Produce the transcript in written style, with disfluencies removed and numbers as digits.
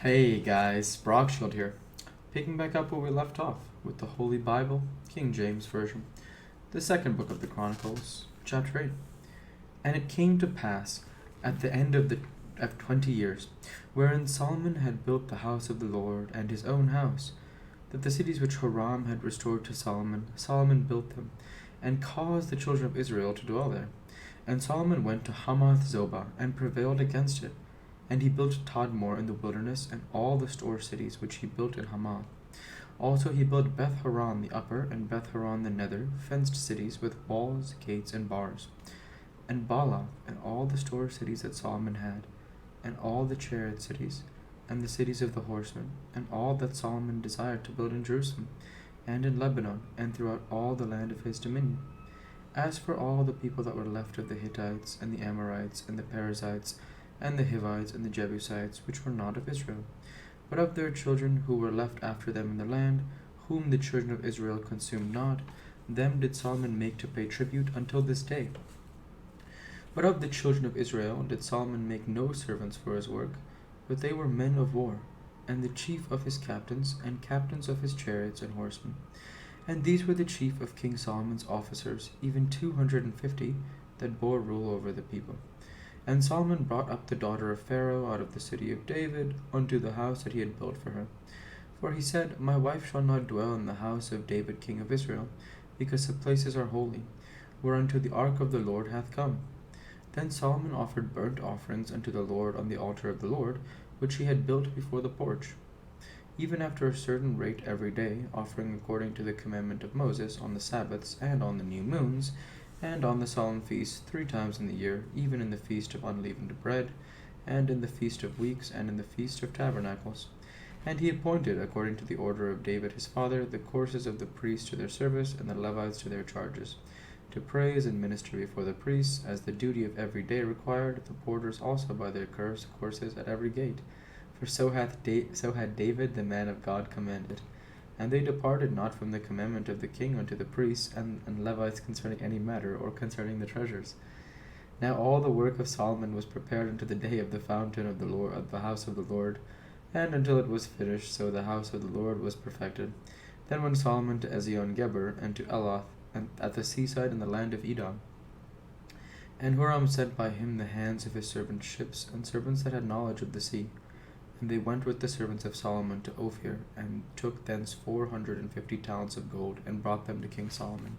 Hey guys, Brockshield here. Picking back up where we left off with the Holy Bible, King James Version, the second book of the Chronicles, chapter 8. And it came to pass at the end of 20 years, wherein Solomon had built the house of the Lord and his own house, that the cities which Hiram had restored to Solomon, Solomon built them, and caused the children of Israel to dwell there. And Solomon went to Hamath Zobah, and prevailed against it. And he built Tadmor in the wilderness, and all the store cities which he built in Hamath. Also he built Beth Horon the upper, and Beth Horon the nether, fenced cities with walls, gates, and bars. And Baalath, and all the store cities that Solomon had, and all the chariot cities, and the cities of the horsemen, and all that Solomon desired to build in Jerusalem, and in Lebanon, and throughout all the land of his dominion. As for all the people that were left of the Hittites, and the Amorites, and the Perizzites, and the Hivites, and the Jebusites, which were not of Israel, but of their children who were left after them in the land, whom the children of Israel consumed not, them did Solomon make to pay tribute until this day. But of the children of Israel did Solomon make no servants for his work, but they were men of war, and the chief of his captains, and captains of his chariots and horsemen. And these were the chief of King Solomon's officers, even 250, that bore rule over the people. And Solomon brought up the daughter of Pharaoh out of the city of David unto the house that he had built for her. For he said, My wife shall not dwell in the house of David king of Israel, because the places are holy, whereunto the ark of the Lord hath come. Then Solomon offered burnt offerings unto the Lord on the altar of the Lord, which he had built before the porch, even after a certain rate every day, offering according to the commandment of Moses on the Sabbaths and on the new moons, and on the solemn feasts 3 times in the year, even in the feast of unleavened bread, and in the feast of weeks, and in the feast of tabernacles. And he appointed, according to the order of David his father, the courses of the priests to their service, and the Levites to their charges, to praise and minister before the priests, as the duty of every day required, the porters also by their courses at every gate. For so had David the man of God commanded. And they departed not from the commandment of the king unto the priests and Levites concerning any matter, or concerning the treasures. Now all the work of Solomon was prepared unto the day of the fountain of the Lord, of the house of the Lord, and until it was finished, so the house of the Lord was perfected. Then went Solomon to Ezion-Geber, and to Elath, and at the seaside in the land of Edom. And Huram sent by him the hands of his servants' ships, and servants that had knowledge of the sea. And they went with the servants of Solomon to Ophir, and took thence 450 talents of gold, and brought them to King Solomon.